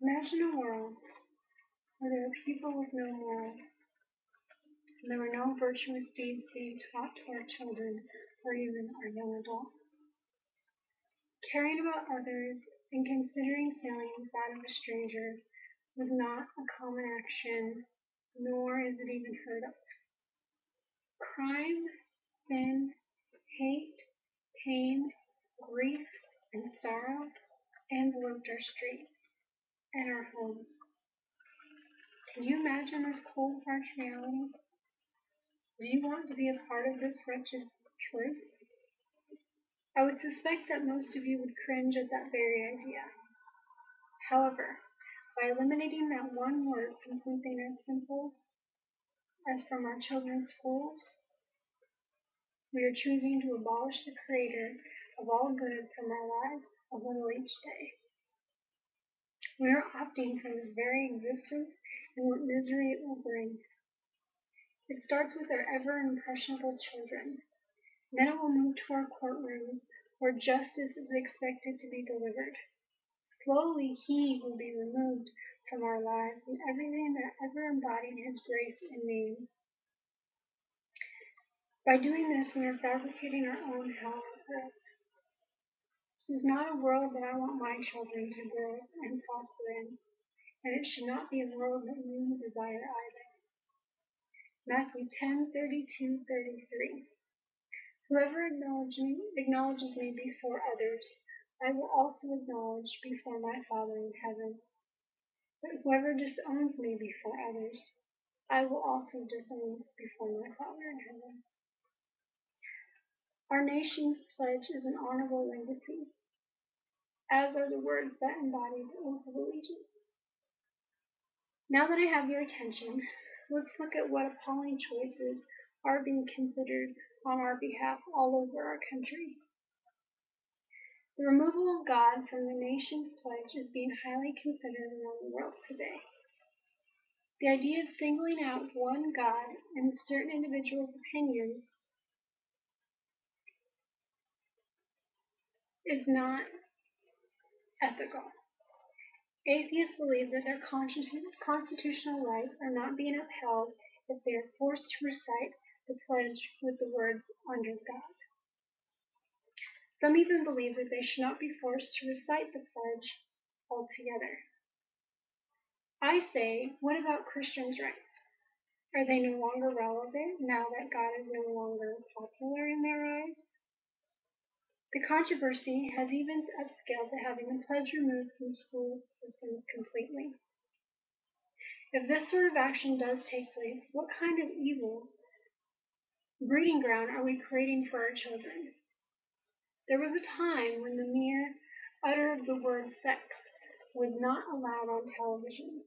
Imagine a world where there were people with no morals, and there were no virtuous deeds being taught to our children or even our young adults. Caring about others and considering feelings that of a stranger was not a common action, nor is it even heard of. Crime, sin, hate, pain, grief, and sorrow enveloped our streets and our homes. Can you imagine this cold, harsh reality? Do you want to be a part of this wretched truth? I would suspect that most of you would cringe at that very idea. However, by eliminating that one word from something as simple as from our children's schools, we are choosing to abolish the creator of all good from our lives a little each day. We are opting from his very existence and what misery it will bring. It starts with our ever impressionable children. Then it will move to our courtrooms where justice is expected to be delivered. Slowly he will be removed from our lives and everything that ever embodied his grace and name. By doing this, we are fabricating our own hell on earth. This is not a world that I want my children to grow and prosper in, and it should not be a world that you desire either. Matthew 10:32-33. Whoever acknowledges me before others, I will also acknowledge before my Father in heaven. But whoever disowns me before others, I will also disown before my Father in heaven. Our nation's pledge is an honorable legacy, as are the words that embody the oath of allegiance. Now that I have your attention, let's look at what appalling choices are being considered on our behalf all over our country. The removal of God from the nation's pledge is being highly considered around the world today. The idea of singling out one God and certain individuals' opinions is not ethical. Atheists believe that their constitutional rights are not being upheld if they are forced to recite the pledge with the words "under God." Some even believe that they should not be forced to recite the pledge altogether. I say, what about Christians' rights? Are they no longer relevant now that God is no longer popular in their eyes? The controversy has even upscaled to having the pledge removed from school systems completely. If this sort of action does take place, what kind of evil breeding ground are we creating for our children? There was a time when the mere utter of the word sex was not allowed on television.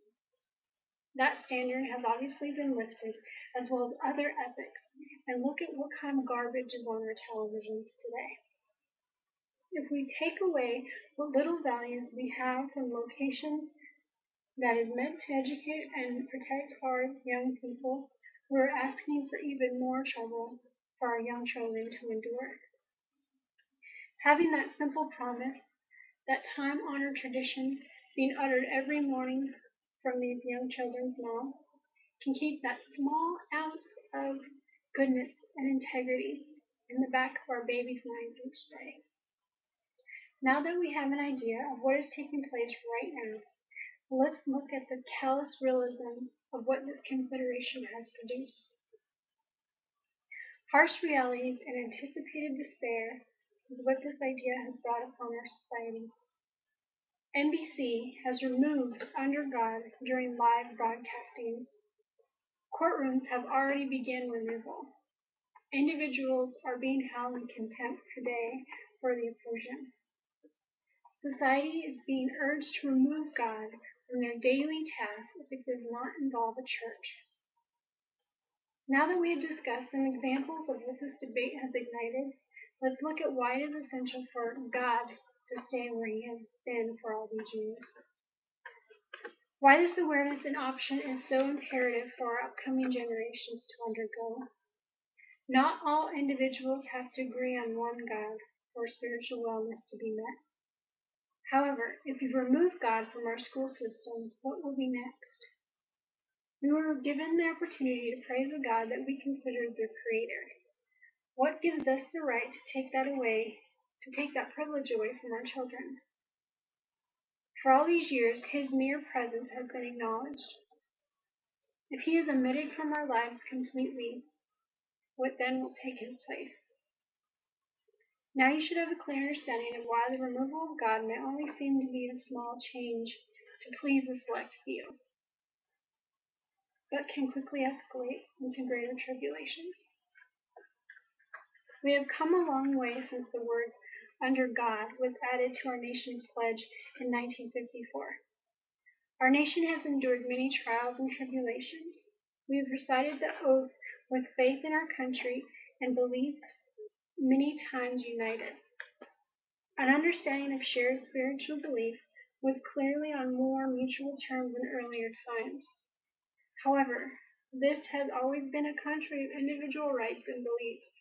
That standard has obviously been lifted, as well as other ethics, and look at what kind of garbage is on our televisions today. If we take away what little values we have from locations that is meant to educate and protect our young people, we're asking for even more trouble for our young children to endure. Having that simple promise, that time-honored tradition being uttered every morning from these young children's mouths, can keep that small ounce of goodness and integrity in the back of our babies' minds each day. Now that we have an idea of what is taking place right now, let's look at the callous realism of what this consideration has produced. Harsh realities and anticipated despair is what this idea has brought upon our society. NBC has removed Under God during live broadcastings. Courtrooms have already begun removal. Individuals are being held in contempt today for the oppression. Society is being urged to remove God from their daily tasks if it does not involve a church. Now that we have discussed some examples of what this debate has ignited, let's look at why it is essential for God to stay where he has been for all these years. Why this awareness and option is so imperative for our upcoming generations to undergo. Not all individuals have to agree on one God for spiritual wellness to be met. However, if we remove God from our school systems, what will be next? We were given the opportunity to praise a God that we consider the Creator. What gives us the right to take that privilege away from our children? For all these years, His mere presence has been acknowledged. If He is omitted from our lives completely, what then will take His place? Now you should have a clear understanding of why the removal of God may only seem to be a small change to please a select few, but can quickly escalate into greater tribulation. We have come a long way since the words "under God" was added to our nation's pledge in 1954. Our nation has endured many trials and tribulations. We have recited the oath with faith in our country and believed many times united. An understanding of shared spiritual belief was clearly on more mutual terms than earlier times. However, this has always been a country of individual rights and beliefs.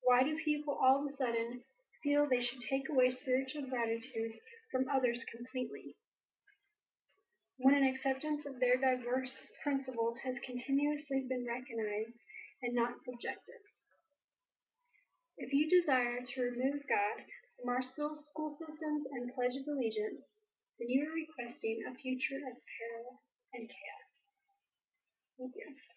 Why do people all of a sudden feel they should take away spiritual gratitude from others completely, when an acceptance of their diverse principles has continuously been recognized and not subjected? If you desire to remove God from our school systems and Pledge of Allegiance, then you are requesting a future of peril and chaos. Thank you.